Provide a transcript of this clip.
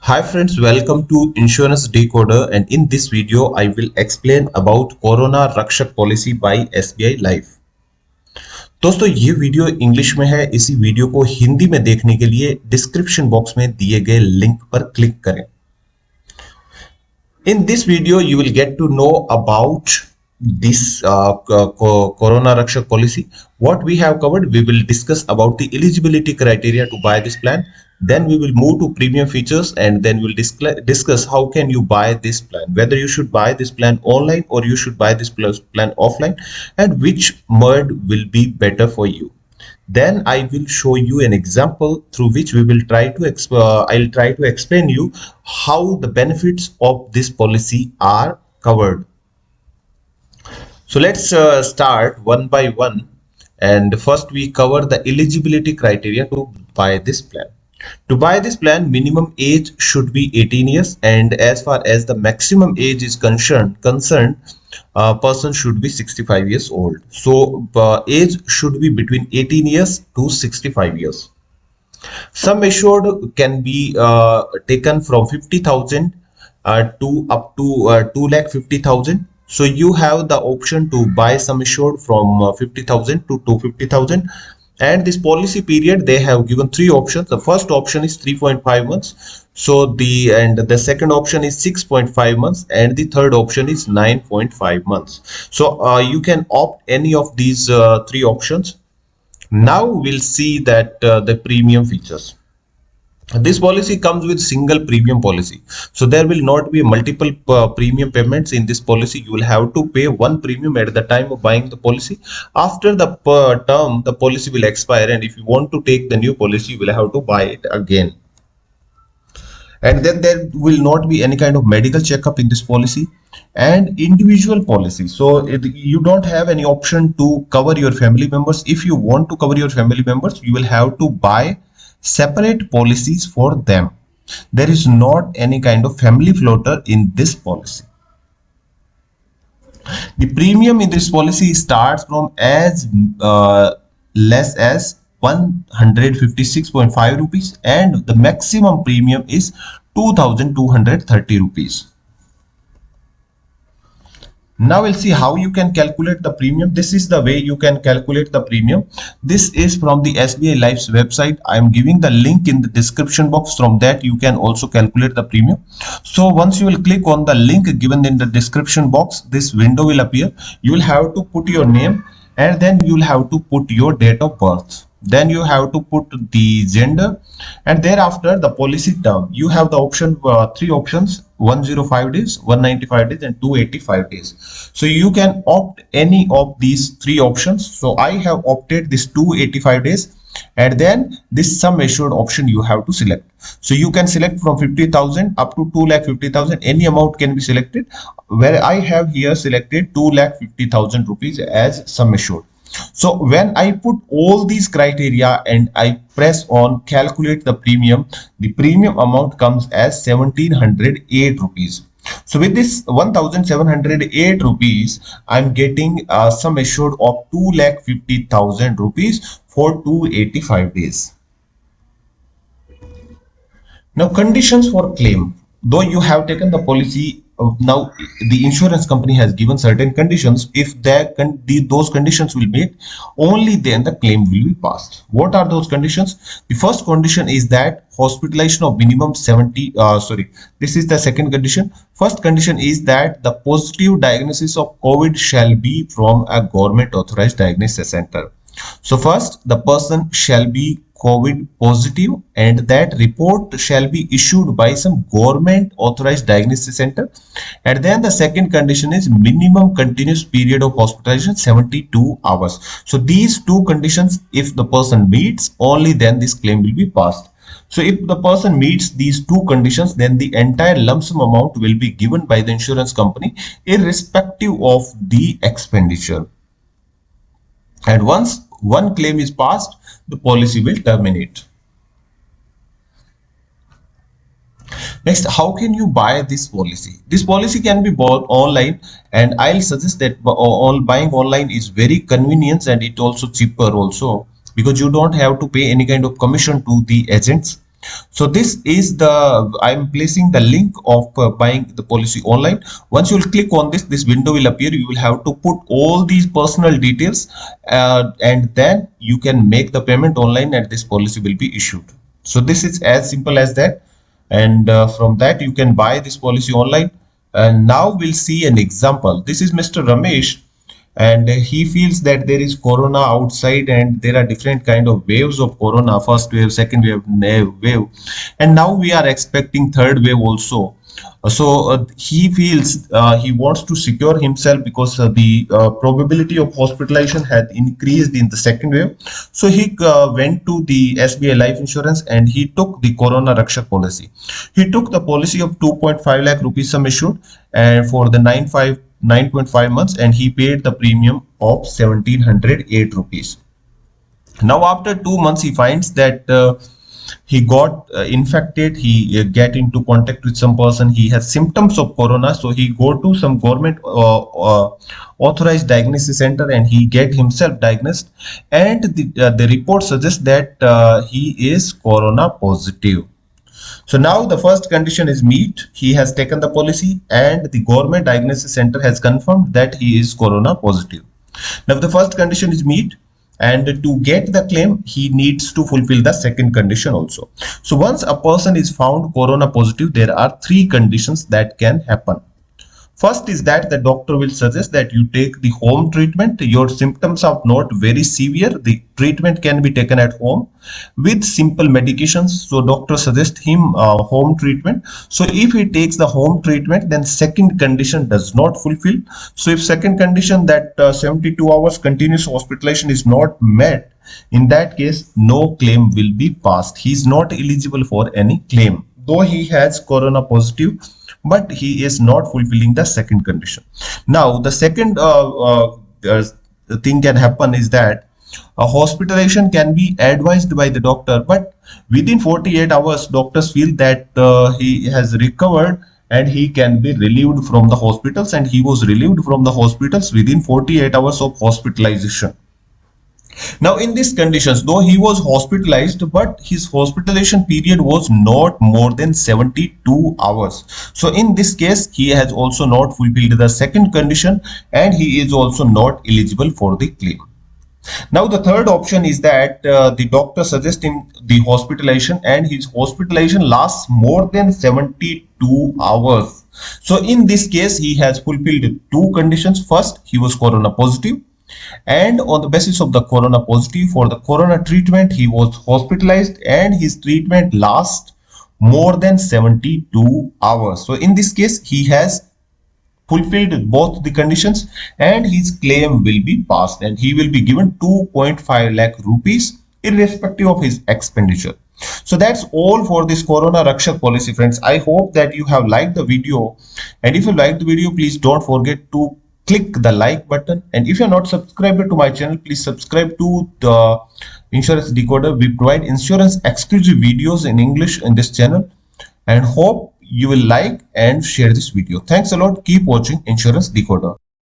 Hi friends, welcome to Insurance Decoder, and in this video I will explain about Corona Rakshak policy by SBI Life। दोस्तों ये video English में है। इसी video को हिंदी में देखने के लिए डिस्क्रिप्शन बॉक्स में दिए गए लिंक पर क्लिक करें। In this video, you will get to know about this Corona Rakshak policy. What we have covered, we will discuss about the eligibility criteria to buy this plan. Then we will move to premium features, and then we'll discuss how can you buy this plan, whether you should buy this plan online or you should buy this plan offline, and which mode will be better for you. Then I will show you an example through which we will try to I'll try to explain you how the benefits of this policy are covered. So let's start one by one, and first we cover the eligibility criteria to buy this plan. To buy this plan, minimum age should be 18 years, and as far as the maximum age is concerned, a person should be 65 years old. So age should be between 18 years to 65 years. Sum assured can be taken from 50,000 to up to 2,50,000. So you have the option to buy sum assured from 50,000 to 250,000. And this policy period, they have given three options. The first option is 3.5 months. So the second option is 6.5 months, and the third option is 9.5 months. So you can opt any of these three options. Now we'll see that the premium features. This policy comes with single premium policy, so there will not be multiple premium payments in this policy. You will have to pay one premium at the time of buying the policy. After the term, the policy will expire, and if you want to take the new policy, you will have to buy it again. And then there will not be any kind of medical checkup in this policy, and individual policy. So you don't have any option to cover your family members. If you want to cover your family members, you will have to buy separate policies for them. There is not any kind of family floater in this policy. The premium in this policy starts from as less as 156.5 rupees, and the maximum premium is 2,230 rupees. Now we'll see how you can calculate the premium. This is the way you can calculate the premium. This is from the SBI Life's website. I am giving the link in the description box. From that you can also calculate the premium. So once you will click on the link given in the description box, this window will appear. You will have to put your name, and then you will have to put your date of birth. Then you have to put the gender, and thereafter the policy term. You have the option, three options: 105 days, 195 days, and 285 days. So you can opt any of these three options. So I have opted this 285 days, and then this sum assured option you have to select. So you can select from 50,000 up to 2,50,000. Any amount can be selected, where I have here selected 2,50,000 rupees as sum assured. So when I put all these criteria and I press on calculate the premium amount comes as 1,708 rupees. So with this 1,708 rupees, I'm getting a sum assured of 2,50,000 rupees for 285 days. Now, conditions for claim. Though you have taken the policy, now the insurance company has given certain conditions. If those conditions will meet, only then the claim will be passed. What are those conditions? The first condition is that hospitalization of minimum 70. This is the second condition. First condition is that the positive diagnosis of COVID shall be from a government authorized diagnosis center. So first, the person shall be COVID positive, and that report shall be issued by some government authorized diagnosis center. And then the second condition is minimum continuous period of hospitalization 72 hours. So these two conditions, if the person meets, only then this claim will be passed. So if the person meets these two conditions, then the entire lump sum amount will be given by the insurance company irrespective of the expenditure. And once one claim is passed, the policy will terminate. Next, how can you buy this policy? This policy can be bought online, and I'll suggest that buying online is very convenient, and it also cheaper also, because you don't have to pay any kind of commission to the agents. So this is the, I'm placing the link of buying the policy online. Once you will click on this, this window will appear. You will have to put all these personal details and then you can make the payment online and this policy will be issued. So this is as simple as that. And from that you can buy this policy online. And now we'll see an example. This is Mr. Ramesh, and he feels that there is corona outside and there are different kind of waves of corona, first wave, second wave, wave, and now we are expecting third wave also. So he feels he wants to secure himself because the probability of hospitalization had increased in the second wave. So he went to the SBI life insurance and he took the Corona Rakshak policy. He took the policy of 2.5 lakh rupees sum assured and for the 9.5 months, and he paid the premium of 1708 rupees. Now after 2 months he finds that he got infected, he get into contact with some person, he has symptoms of corona, so he go to some government authorized diagnosis center and he get himself diagnosed, and the report suggests that he is corona positive. So now the first condition is meet. He has taken the policy and the government diagnosis center has confirmed that he is corona positive. Now the first condition is meet, and to get the claim he needs to fulfill the second condition also. So once a person is found corona positive, there are three conditions that can happen. First is that the doctor will suggest that you take the home treatment. Your symptoms are not very severe. The treatment can be taken at home with simple medications. So doctor suggests him home treatment. So if he takes the home treatment, then second condition does not fulfill. So if second condition that 72 hours continuous hospitalization is not met, in that case, no claim will be passed. He is not eligible for any claim, though he has corona positive, but he is not fulfilling the second condition. Now the second thing can happen is that a hospitalization can be advised by the doctor, but within 48 hours doctors feel that he has recovered and he can be relieved from the hospitals, and he was relieved from the hospitals within 48 hours of hospitalization. Now, in these conditions, though he was hospitalized, but his hospitalization period was not more than 72 hours. So, in this case, he has also not fulfilled the second condition and he is also not eligible for the claim. Now, the third option is that the doctor suggests him the hospitalization and his hospitalization lasts more than 72 hours. So, in this case, he has fulfilled two conditions. First, he was corona positive, and on the basis of the corona positive, for the corona treatment he was hospitalized and his treatment lasts more than 72 hours. So in this case he has fulfilled both the conditions and his claim will be passed and he will be given 2.5 lakh rupees irrespective of his expenditure. So that's all for this Corona Rakshak policy, friends. I hope that you have liked the video, and if you liked the video, please don't forget to click the like button, and if you're not subscribed to my channel, please subscribe to the Insurance Decoder. We provide insurance exclusive videos in English in this channel, and hope you will like and share this video. Thanks a lot. Keep watching Insurance Decoder.